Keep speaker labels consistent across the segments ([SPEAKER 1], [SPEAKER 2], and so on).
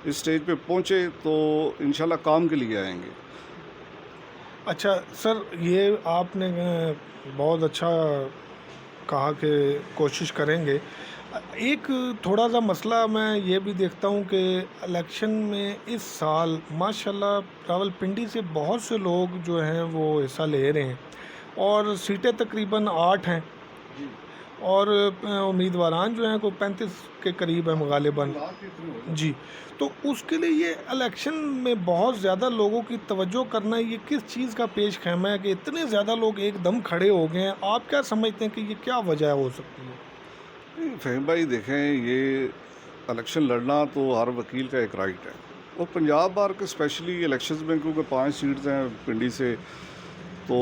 [SPEAKER 1] اس stage پہ پہنچے تو انشاءاللہ کام کے لیے آئیں گے۔
[SPEAKER 2] اچھا سر، یہ آپ نے بہت اچھا کہا کہ کوشش کریں گے۔ ایک تھوڑا سا مسئلہ میں یہ بھی دیکھتا ہوں کہ الیکشن میں اس سال ماشاءاللہ راولپنڈی سے بہت سے لوگ جو ہیں وہ حصہ لے رہے ہیں، اور سیٹیں تقریباً 8 ہیں، اور امیدواران جو ہیں کوئی 35 کے قریب ہیں غالباً۔ جی، تو اس کے لیے یہ الیکشن میں بہت زیادہ لوگوں کی توجہ کرنا، یہ کس چیز کا پیش خیمہ ہے کہ اتنے زیادہ لوگ ایک دم کھڑے ہو گئے ہیں؟ آپ کیا سمجھتے ہیں کہ یہ کیا وجہ ہو سکتی ہے؟
[SPEAKER 1] فہیم بھائی دیکھیں، یہ الیکشن لڑنا تو ہر وکیل کا ایک رائٹ ہے، اور پنجاب بار کے اسپیشلی الیکشنز میں کیونکہ 5 سیٹس ہیں پنڈی سے، تو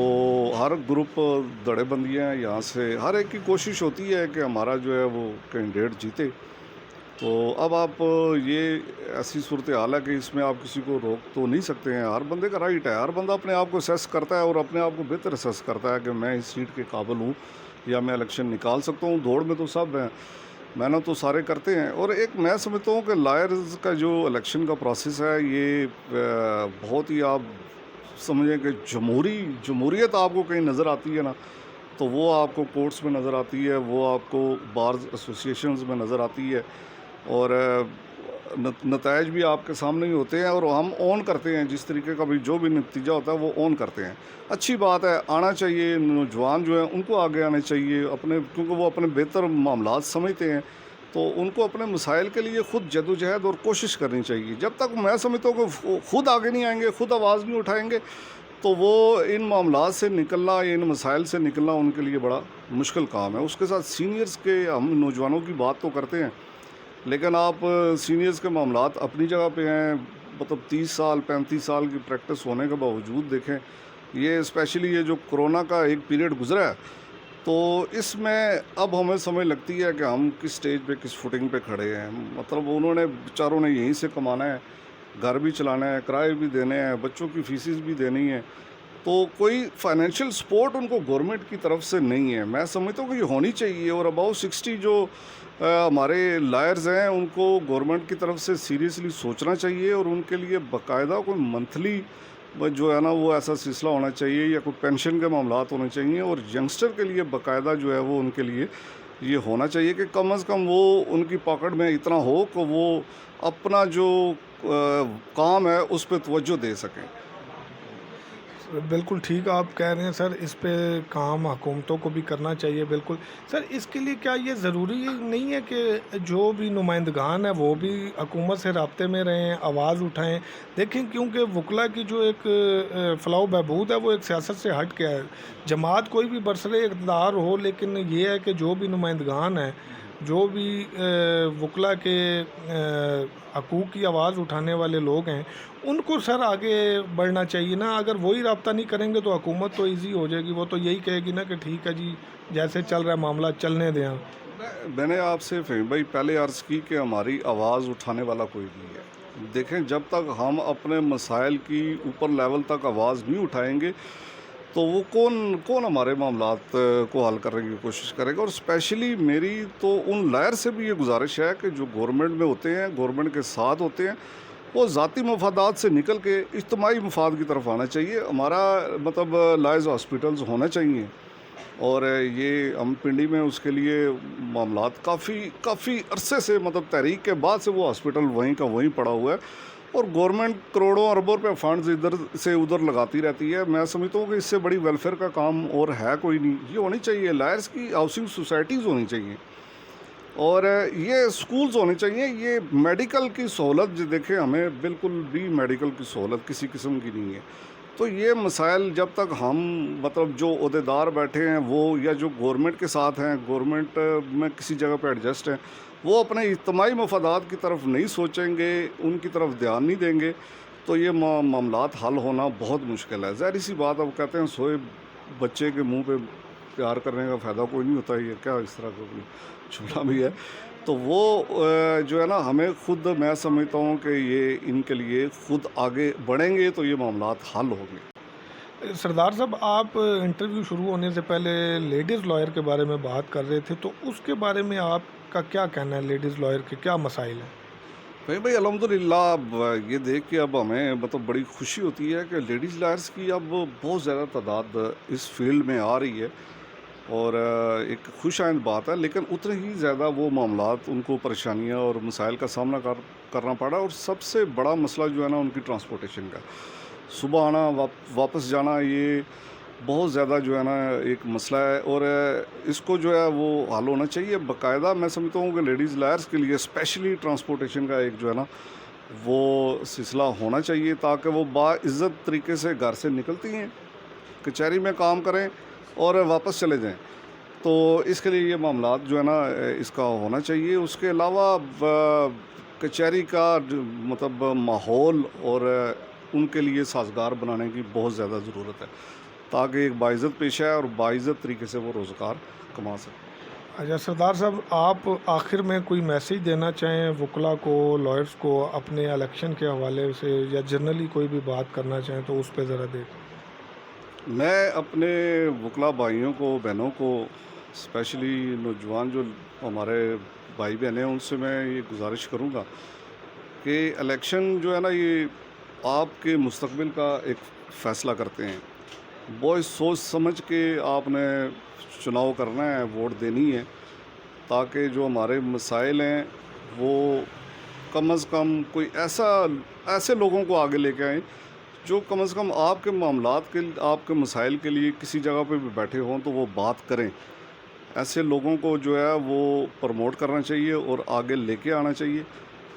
[SPEAKER 1] ہر گروپ دڑے بندی ہیں یہاں سے، ہر ایک کی کوشش ہوتی ہے کہ ہمارا جو ہے وہ کینڈیڈیٹ جیتے۔ تو اب آپ یہ ایسی صورتحال ہے کہ اس میں آپ کسی کو روک تو نہیں سکتے ہیں، ہر بندے کا رائٹ ہے، ہر بندہ اپنے آپ کو اسیس کرتا ہے اور اپنے آپ کو بہتر اسیس کرتا ہے کہ میں اس سیٹ کے قابل ہوں یا میں الیکشن نکال سکتا ہوں۔ دوڑ میں تو سب ہیں، محنت تو سارے کرتے ہیں، اور ایک میں سمجھتا ہوں کہ لائرز کا جو الیکشن کا پروسیس ہے یہ بہت ہی، آپ سمجھیں کہ جمہوریت آپ کو کہیں نظر آتی ہے نا، تو وہ آپ کو کورٹس میں نظر آتی ہے، وہ آپ کو بارز ایسوسیشنز میں نظر آتی ہے، اور نتائج بھی آپ کے سامنے ہی ہوتے ہیں، اور ہم اون کرتے ہیں جس طریقے کا بھی جو بھی نتیجہ ہوتا ہے وہ اون کرتے ہیں۔ اچھی بات ہے، آنا چاہیے، نوجوان جو ہیں ان کو آگے آنے چاہیے اپنے، کیونکہ وہ اپنے بہتر معاملات سمجھتے ہیں، تو ان کو اپنے مسائل کے لیے خود جدوجہد اور کوشش کرنی چاہیے۔ جب تک میں سمجھتا ہوں کہ خود آگے نہیں آئیں گے، خود آواز نہیں اٹھائیں گے، تو وہ ان معاملات سے نکلنا، ان مسائل سے نکلنا ان کے لیے بڑا مشکل کام ہے۔ اس کے ساتھ سینئرز کے، ہم نوجوانوں کی بات تو کرتے ہیں، لیکن آپ سینئرز کے معاملات اپنی جگہ پہ ہیں، مطلب 30 سال 35 سال کی پریکٹس ہونے کے باوجود دیکھیں، یہ اسپیشلی یہ جو کرونا کا ایک پیریڈ گزرا ہے، تو اس میں اب ہمیں سمجھ لگتی ہے کہ ہم کس سٹیج پہ، کس فوٹنگ پہ کھڑے ہیں۔ مطلب انہوں نے بیچاروں نے یہیں سے کمانا ہے، گھر بھی چلانا ہے، کرائے بھی دینے ہیں، بچوں کی فیسز بھی دینی ہے، تو کوئی فائنینشیل سپورٹ ان کو گورنمنٹ کی طرف سے نہیں ہے۔ میں سمجھتا ہوں کہ یہ ہونی چاہیے، اور اباؤ 60 جو ہمارے لائرز ہیں ان کو گورنمنٹ کی طرف سے سیریسلی سوچنا چاہیے، اور ان کے لیے باقاعدہ کوئی منتھلی جو ہے نا وہ ایسا سلسلہ ہونا چاہیے، یا کوئی پینشن کے معاملات ہونے چاہیے، اور ینگسٹر کے لیے باقاعدہ جو ہے وہ ان کے لیے یہ ہونا چاہیے کہ کم از کم وہ ان کی پاکٹ میں اتنا ہو کہ وہ اپنا جو کام ہے اس پہ توجہ دے سکیں۔
[SPEAKER 2] بالکل ٹھیک آپ کہہ رہے ہیں سر، اس پہ کام حکومتوں کو بھی کرنا چاہیے۔ بالکل سر، اس کے لیے کیا یہ ضروری نہیں ہے کہ جو بھی نمائندگان ہیں وہ بھی حکومت سے رابطے میں رہیں، آواز اٹھائیں؟ دیکھیں، کیونکہ وکلا کی جو ایک فلاح و بہبود ہے وہ ایک سیاست سے ہٹ کے ہے۔ جماعت کوئی بھی برسر اقتدار ہو، لیکن یہ ہے کہ جو بھی نمائندگان ہیں، جو بھی وکلا کے حقوق کی آواز اٹھانے والے لوگ ہیں، ان کو سر آگے بڑھنا چاہیے نا۔ اگر وہی رابطہ نہیں کریں گے تو حکومت تو ایزی ہو جائے گی، وہ تو یہی کہے گی نا کہ ٹھیک ہے جی، جیسے چل رہا ہے معاملہ چلنے دیں۔
[SPEAKER 1] میں نے آپ سے فہیم بھائی پہلے عرض کی کہ ہماری آواز اٹھانے والا کوئی نہیں ہے۔ دیکھیں، جب تک ہم اپنے مسائل کی اوپر لیول تک آواز نہیں اٹھائیں گے تو وہ کون ہمارے معاملات کو حل کرنے کی کوشش کرے گا۔ اور اسپیشلی میری تو ان لائر سے بھی یہ گزارش ہے کہ جو گورنمنٹ میں ہوتے ہیں، گورنمنٹ کے ساتھ ہوتے ہیں، وہ ذاتی مفادات سے نکل کے اجتماعی مفاد کی طرف آنا چاہیے۔ ہمارا مطلب لائز ہاسپٹلز ہونا چاہیے، اور یہ ہم پنڈی میں اس کے لیے معاملات کافی عرصے سے، مطلب تحریک کے بعد سے وہ ہاسپٹل وہیں کا وہیں پڑا ہوا ہے، اور گورنمنٹ کروڑوں اربوں روپے فنڈز ادھر سے ادھر لگاتی رہتی ہے۔ میں سمجھتا ہوں کہ اس سے بڑی ویلفیئر کا کام اور ہے کوئی نہیں۔ یہ ہونی چاہیے، لائرز کی ہاؤسنگ سوسائٹیز ہونی چاہیے، اور یہ سکولز ہونے چاہیے۔ یہ میڈیکل کی سہولت دیکھیں، ہمیں بالکل بھی میڈیکل کی سہولت کسی قسم کی نہیں ہے۔ تو یہ مسائل جب تک ہم، مطلب جو عہدیدار بیٹھے ہیں وہ، یا جو گورنمنٹ کے ساتھ ہیں، گورنمنٹ میں کسی جگہ پہ ایڈجسٹ ہیں، وہ اپنے اجتماعی مفادات کی طرف نہیں سوچیں گے، ان کی طرف دھیان نہیں دیں گے، تو یہ معاملات حل ہونا بہت مشکل ہے۔ ظاہری سی بات، اب کہتے ہیں سوئے بچے کے منہ پہ پیار کرنے کا فائدہ کوئی نہیں ہوتا، یہ کیا اس طرح کا کوئی جملہ بھی ہے؟ تو وہ جو ہے نا، ہمیں خود، میں سمجھتا ہوں کہ یہ ان کے لیے خود آگے بڑھیں گے تو یہ معاملات حل ہوں گے۔
[SPEAKER 2] سردار صاحب، آپ انٹرویو شروع ہونے سے پہلے لیڈیز لائر کے بارے میں بات کر رہے تھے، تو اس کے بارے میں آپ کا کیا کہنا ہے؟ لیڈیز لائر کے کیا مسائل ہیں؟
[SPEAKER 1] فہیم بھائی الحمدللہ اب یہ دیکھ کے اب ہمیں مطلب بڑی خوشی ہوتی ہے کہ لیڈیز لائرس کی اب بہت زیادہ تعداد اس فیلڈ میں آ رہی ہے، اور ایک خوش آئند بات ہے، لیکن اتنے ہی زیادہ وہ معاملات ان کو پریشانیاں اور مسائل کا سامنا کرنا پڑا، اور سب سے بڑا مسئلہ جو ہے نا ان کی ٹرانسپورٹیشن کا، صبح آنا واپس جانا، یہ بہت زیادہ جو ہے نا ایک مسئلہ ہے، اور اس کو جو ہے وہ حل ہونا چاہیے باقاعدہ۔ میں سمجھتا ہوں کہ لیڈیز لائرس کے لیے اسپیشلی ٹرانسپورٹیشن کا ایک جو ہے نا وہ سلسلہ ہونا چاہیے، تاکہ وہ باعزت طریقے سے گھر سے نکلتی ہیں، کچہری میں کام کریں اور واپس چلے جائیں۔ تو اس کے لیے یہ معاملات جو ہے نا اس کا ہونا چاہیے۔ اس کے علاوہ کچہری کا مطلب ماحول اور ان کے لیے سازگار بنانے کی بہت زیادہ ضرورت ہے، تاکہ ایک باعزت پیشہ ہے اور باعزت طریقے سے وہ روزگار کما سکیں۔
[SPEAKER 2] اچھا سردار صاحب، آپ آخر میں کوئی میسیج دینا چاہیں وکلاء کو، لائرس کو، اپنے الیکشن کے حوالے سے، یا جنرلی کوئی بھی بات کرنا چاہیں تو اس پہ ذرا دیں۔
[SPEAKER 1] میں اپنے وکلاء بھائیوں کو، بہنوں کو، اسپیشلی نوجوان جو ہمارے بھائی بہن ہیں، ان سے میں یہ گزارش کروں گا کہ الیکشن جو ہے نا یہ آپ کے مستقبل کا ایک فیصلہ کرتے ہیں۔ بہت سوچ سمجھ کے آپ نے چناؤ کرنا ہے، ووٹ دینی ہے، تاکہ جو ہمارے مسائل ہیں وہ کم از کم کوئی ایسے لوگوں کو آگے لے کے آئیں جو کم از کم آپ کے معاملات کے، آپ کے مسائل کے لیے کسی جگہ پہ بھی بیٹھے ہوں تو وہ بات کریں۔ ایسے لوگوں کو جو ہے وہ پروموٹ کرنا چاہیے اور آگے لے کے آنا چاہیے۔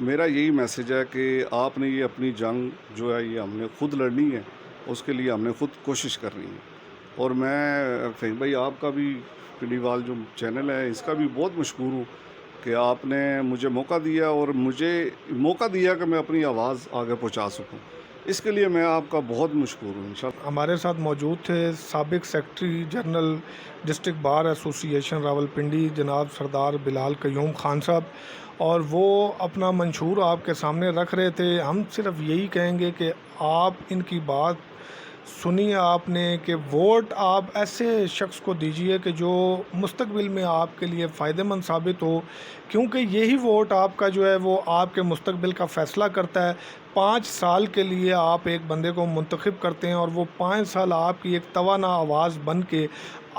[SPEAKER 1] میرا یہی میسیج ہے کہ آپ نے یہ اپنی جنگ جو ہے یہ ہم نے خود لڑنی ہے، اس کے لیے ہم نے خود کوشش کرنی ہے۔ اور میں فہیم بھائی آپ کا بھی پنڈی وال جو چینل ہے اس کا بھی بہت مشکور ہوں کہ آپ نے مجھے موقع دیا، اور مجھے موقع دیا کہ میں اپنی آواز آگے پہنچا سکوں۔ اس کے لیے میں آپ کا بہت مشکور ہوں انشاءاللہ۔
[SPEAKER 2] ہمارے ساتھ موجود تھے سابق سیکرٹری جنرل ڈسٹرکٹ بار ایسوسی ایشن راولپنڈی جناب سردار بلال قیوم خان صاحب، اور وہ اپنا منشور آپ کے سامنے رکھ رہے تھے۔ ہم صرف یہی کہیں گے کہ آپ ان کی بات سنی آپ نے کہ ووٹ آپ ایسے شخص کو دیجئے کہ جو مستقبل میں آپ کے لیے فائدہ مند ثابت ہو، کیونکہ یہی ووٹ آپ کا جو ہے وہ آپ کے مستقبل کا فیصلہ کرتا ہے۔ 5 سال کے لیے آپ ایک بندے کو منتخب کرتے ہیں، اور وہ 5 سال آپ کی ایک توانا آواز بن کے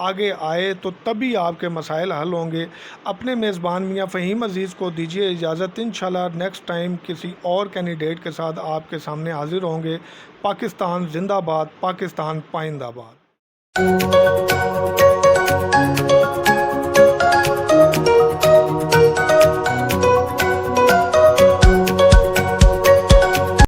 [SPEAKER 2] آگے آئے تو تبھی آپ کے مسائل حل ہوں گے۔ اپنے میزبان میاں فہیم عزیز کو دیجیے اجازت، انشاءاللہ نیکسٹ ٹائم کسی اور کینڈیڈیٹ کے ساتھ آپ کے سامنے حاضر ہوں گے۔ پاکستان زندہ باد، پاکستان پائندہ باد۔